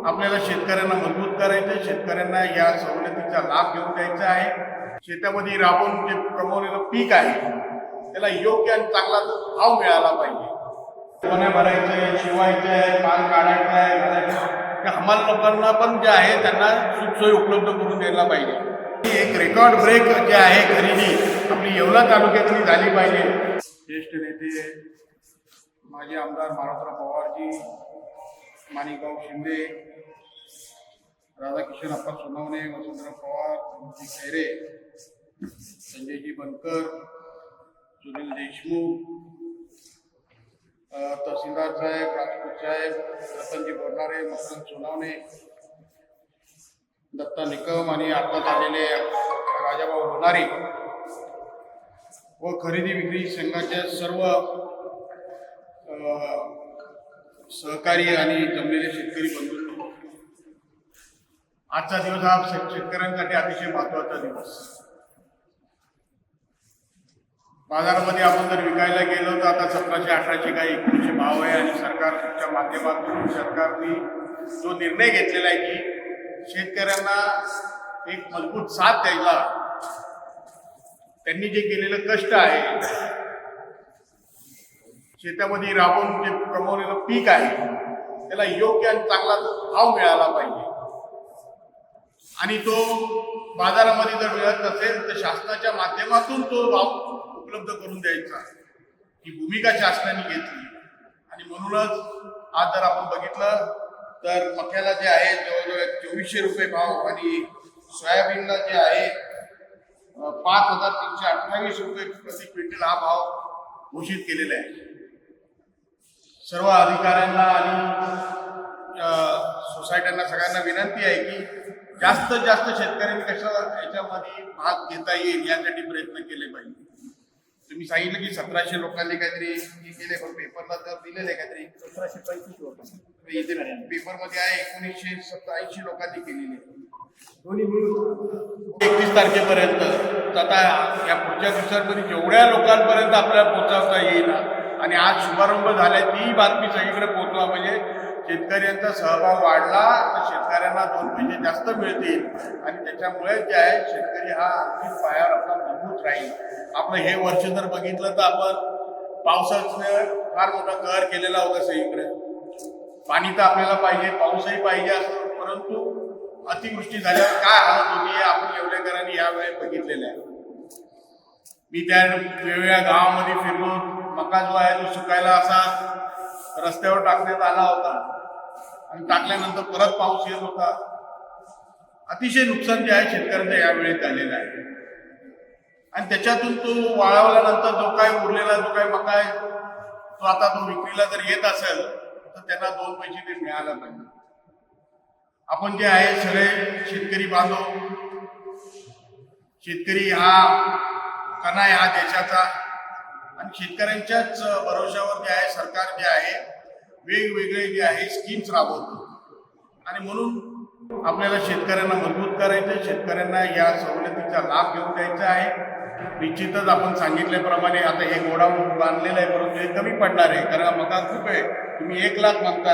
आपल्याला शेतकऱ्यांना मजबूत करायचं, शेतकऱ्यांना या सवलतीचा लाभ घेऊन द्यायचा आहे। शेतामध्ये राबून जे कमवलेलं पीक आहे त्याला योग्य आणि चांगला भाव मिळाला पाहिजे। कोण्या भरायचे, शिवायचे, माल काढायचा आहे, घालायचं, त्या हमाल लोकांना पण जे आहे त्यांना सुखसोयी उपलब्ध करून द्यायला पाहिजे। एक रेकॉर्ड ब्रेक जे आहे खरेदी आपली येवला तालुक्यातली झाली पाहिजे। ज्येष्ठ नेते माजी आमदार मारुतराव पवारजी, माणिकराव शिंदे, राधाकिशन अप्पा सोनवणे, वसंतराव पवार, मोती खैरे, संजयजी बनकर, सुनील देशमुख, तहसीलदार साहेब, राजपूत साहेब, रतनजी बोरणारे, मकरंद सोनवणे, दत्ता निकम आणि आता झालेले राजाभाऊ लोणारी व खरेदी विक्री संघाच्या सर्व सहकारी आणि जमलेले शेतकरी बंधू, आजचा दिवस हा शेतकऱ्यांसाठी अतिशय महत्वाचा दिवस। बाजारामध्ये आपण जर विकायला गेलो तर आता 1700-1800 काही 1900 भाव आहे आणि सरकारच्या माध्यमातून सरकारने जो निर्णय घेतलेला आहे की शेतकऱ्यांना एक मजबूत साथ द्यायला, त्यांनी जे केलेलं कष्ट आहे, शेतामध्ये राबून जे कमवलेलं पीक आहे त्याला योग्य आणि चांगला भाव मिळाला पाहिजे आणि तो बाजारामध्ये जर मिळत नसेल तर शासनाच्या माध्यमातून तो भाव उपलब्ध करून द्यायचा ही भूमिका शासनाने घेतली। आणि म्हणूनच आज जर आपण बघितलं तर मक्याला जे आहे जवळजवळ 2400 रुपये भाव आणि सोयाबीनला जे आहे 5328 रुपये प्रति क्विंटल हा भाव घोषित केलेला आहे। सर्व अधिकाऱ्यांना आणि सोसायट्यांना सगळ्यांना विनंती आहे की जास्तीत जास्त शेतकऱ्यांनी कशा याच्यामध्ये भाग घेता येईल यासाठी प्रयत्न केले पाहिजे। तुम्ही सांगितलं की 1700 लोकांनी काहीतरी केले, पण पेपरला तर दिलेलं आहे काहीतरी 1785 लोकांनी, इथे पेपरमध्ये आहे 1987 लोकांनी केलेली आहे। दोन्ही मिळून 31 तारखेपर्यंत आता या पुढच्या दिवसांमध्ये जेवढ्या लोकांपर्यंत आपल्याला पोहोचवता येईल आणि आज शुभारंभ झालाय ती बातमी सगळीकडे पोहोचवा, म्हणजे शेतकऱ्यांचा सहभाग वाढला तर शेतकऱ्यांना 2 पैसे जास्त मिळतील आणि त्याच्यामुळे जे आहे शेतकरी हा आणखी पायावर आपला मजबूत राहील। आपलं हे वर्ष जर बघितलं तर आपण पावसाचं फार मोठा कहर केलेला होता सगळीकडे। पाणी तर आपल्याला पाहिजे, पाऊसही पाहिजे असं, परंतु अतिवृष्टी झाल्यावर काय हालत होती हे आपण येवलेकरांनी यावेळी बघितलेलं आहे। मी त्या वेगवेगळ्या गावामध्ये फिरलो, मका जो आहे तो सुकायला असा रस्त्यावर टाकण्यात आला होता आणि टाकल्यानंतर परत पाऊस येत होता। अतिशय नुकसान जे आहे शेतकऱ्यांचं यावेळी झालेलं आहे आणि त्याच्यातून तो वाळवल्यानंतर जो काय उरलेला जो काय मका आहे तो आता तो विक्रीला जर येत असेल तर त्यांना 2 पैसे ते मिळायला पाहिजे। आपण जे आहे सगळे शेतकरी बांधव, शेतकरी हा कणा आहे हा देशाचा आणि शेतकऱ्यांच्याच भरोशावर जे आहे सरकार जे आहे वेगवेगळे जे आहे स्कीम्स राबवतो आणि म्हणून आपल्याला शेतकऱ्यांना मजबूत करायचं, शेतकऱ्यांना या सवलतीचा लाभ घेऊन द्यायचा आहे। निश्चितच आपण सांगितल्याप्रमाणे आता हे गोडाऊन बांधलेलं आहे, परंतु हे कमी पडणार आहे कारण मका खूप आहे। तुम्ही 1 लाख म्हणता,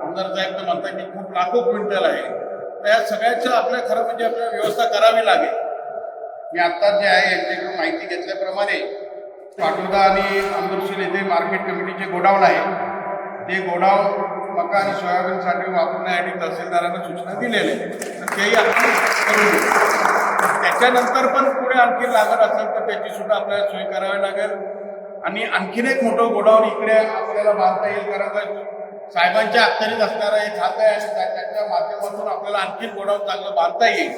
आमदार साहेब तर म्हणतात की खूप लाखो क्विंटल आहे, तर या सगळ्याचं आपल्या खरं म्हणजे आपल्याला व्यवस्था करावी लागेल। मी आत्ता जे आहे यांच्याकडून माहिती घेतल्याप्रमाणे पाटोदा आणि अंदुरशील येथे मार्केट कमिटीचे गोडाऊन आहे, ते गोडाऊन मका आणि सोयाबीनसाठी वापरण्यासाठी तहसीलदारांना सूचना दिलेल्या आहेत, तर तेही आपण करून घेऊ। त्याच्यानंतर पण पुढे आणखी लागत असेल तर त्याची सुद्धा आपल्याला सोय करावी लागेल आणि आणखीन एक मोठं गोडाऊन इकडे आपल्याला बांधता येईल कारण साहेबांच्या अखत्यारीत असणारं एक खातं आहे आणि त्याच्या माध्यमातून आपल्याला आणखीन गोडाऊन चांगलं बांधता येईल,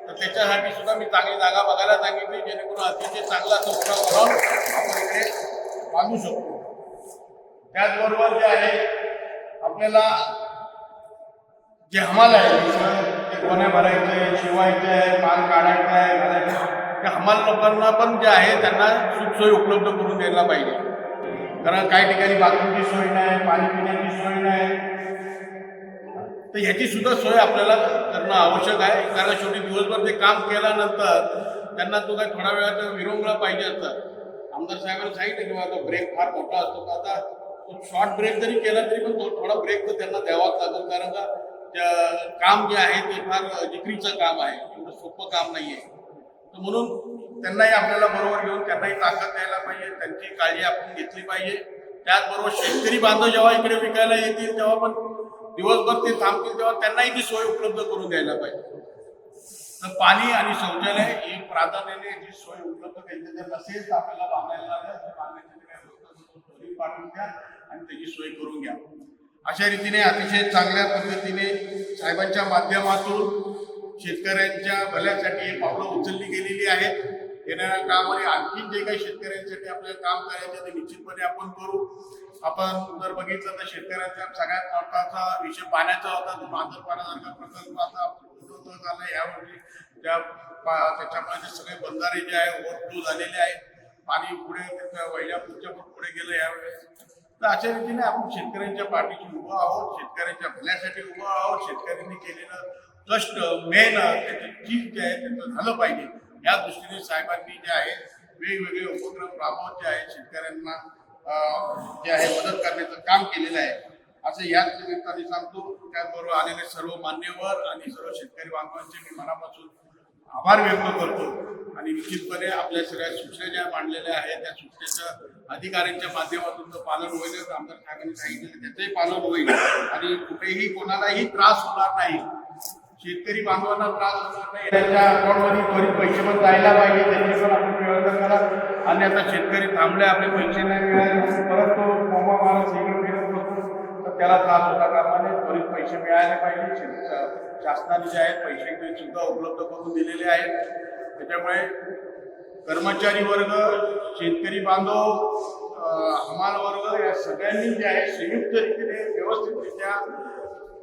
तर त्याच्यासाठी सुद्धा मी चांगली जागा बघायला सांगितली जेणेकरून अतिशय चांगला असं मोठा गोडाऊन आपण इकडे बांधू शकतो। त्याचबरोबर जे आहे आपल्याला जे हमाल आहे ते कोण्या भरायचे, शिवायचे, माल काढायचा आहे, घालायचं, त्या हमाल लोकांना पण जे आहे त्यांना सुखसोयी उपलब्ध करून द्यायला पाहिजे कारण काही ठिकाणी बाथरूमची सोय नाही, पाणी पिण्याची सोय नाही, तर ह्याची सुद्धा सोय आपल्याला करणं आवश्यक आहे कारण शेवटी दिवसभर ते काम केल्यानंतर त्यांना तो काही थोड्या वेळाचा विरंगुळा पाहिजे असतात। आमदार साहेबांनी सांगितलं की माझा ब्रेक फार मोठा असतो, आता शॉर्ट ब्रेक जरी केला तरी पण थोडा ब्रेक तर त्यांना द्यावाच लागेल कारण का काम जे आहे ते फार जिकरीचं काम आहे, एवढं सोपं काम नाही आहे. तर म्हणून त्यांनाही आपल्याला बरोबर घेऊन त्यांनाही ताकद द्यायला पाहिजे, त्यांची काळजी आपण घेतली पाहिजे. त्याचबरोबर शेतकरी बांधव जेव्हा इकडे विकायला येतील तेव्हा पण दिवसभर ते थांबतील तेव्हा त्यांनाही ती सोय उपलब्ध करून द्यायला पाहिजे. तर पाणी आणि शौचालय ही प्राधान्याने जी सोय उपलब्ध केली, जर नसेल तर आपल्याला बांधायला लागेल, तर बांधण्याची त्वरित पाठवून द्या आणि त्याची सोय करून घ्या. अशा रीतीने अतिशय चांगल्या पद्धतीने साहेबांच्या माध्यमातून शेतकऱ्यांच्या भल्यासाठी हे पावलं उचलली गेलेली आहेत. येणाऱ्या काळामध्ये आणखी जे काही शेतकऱ्यांसाठी आपल्याला काम करायचं ते निश्चितपणे आपण करू. आपण जर बघितलं तर शेतकऱ्यांचा सगळ्यात महत्वाचा विषय पाण्याचा होता. बांधरपाडासारखा प्रकल्प आता पूर्णत्वास आला यावर्षी. त्याच्यामध्ये सगळे बंधारे जे आहे ओव्हरफ्लो झालेले आहेत. पाणी पुढे पहिल्या पुढच्या पुढे गेलं यावेळेस. तर अशा रीतीने आपण शेतकऱ्यांच्या पाठीशी उभं आहोत, शेतकऱ्यांच्या भल्यासाठी उभं आहोत. शेतकऱ्यांनी केलेलं कष्ट मेहनत त्याची चीज जे आहे त्याचं झालं पाहिजे या दृष्टीने साहेबांनी जे आहे वेगवेगळे उपक्रम राबवत जे आहे शेतकऱ्यांना जे आहे मदत करण्याचं काम केलेलं आहे असं याच निमित्ताने सांगतो. त्याचबरोबर आलेले सर्व मान्यवर आणि सर्व शेतकरी बांधवांचे मी मनापासून आभार व्यक्त करतो. आणि निश्चितपणे आपल्या सगळ्या सूचना ज्या मांडलेल्या आहेत त्या सूचनेच्या अधिकाऱ्यांच्या माध्यमातून पालन होईल. आमदार साहेबांनी सांगितलं त्याचंही पालन होईल आणि कुठेही कोणालाही त्रास होणार नाही, शेतकरी बांधवांना त्रास होणार नाही. त्यांच्या अकाउंटमध्ये त्वरित पैसे पण जायला पाहिजे, त्याची पण आपण व्यवस्था करा. आणि आता शेतकरी थांबले, आपले पैसे नाही मिळाले, परत तो मोबा माणूस इकडे फिरत बसतो तर त्याला त्रास होता कामा नये. त्वरित पैसे मिळायला पाहिजे. शासनाने जे आहेत पैसे ते सुद्धा उपलब्ध करून दिलेले आहेत. त्याच्यामुळे कर्मचारी वर्ग, शेतकरी बांधव, हमाल वर्ग या सगळ्यांनी जे आहे संयुक्त रीतीने व्यवस्थितरित्या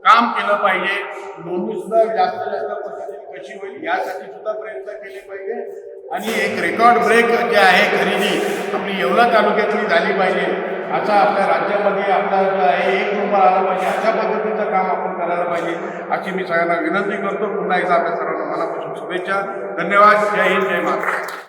काम केलं पाहिजे. नोंदणी सुद्धा जास्तीत जास्त पद्धतीने कशी होईल यासाठी सुद्धा प्रयत्न केले पाहिजे. आणि एक रेकॉर्ड ब्रेक जे आहे खरेदी आपली येवला तालुक्यातली झाली पाहिजे. असा आपल्या राज्यामध्ये आपला जो आहे एक नंबर आला पाहिजे, अशा पद्धतीचं काम आपण करायला पाहिजे अशी मी सगळ्यांना विनंती करतो. पुन्हा एकदा आपल्या सर्वांना मनापासून शुभेच्छा. धन्यवाद. जय हिंद, जय महाराष्ट्र.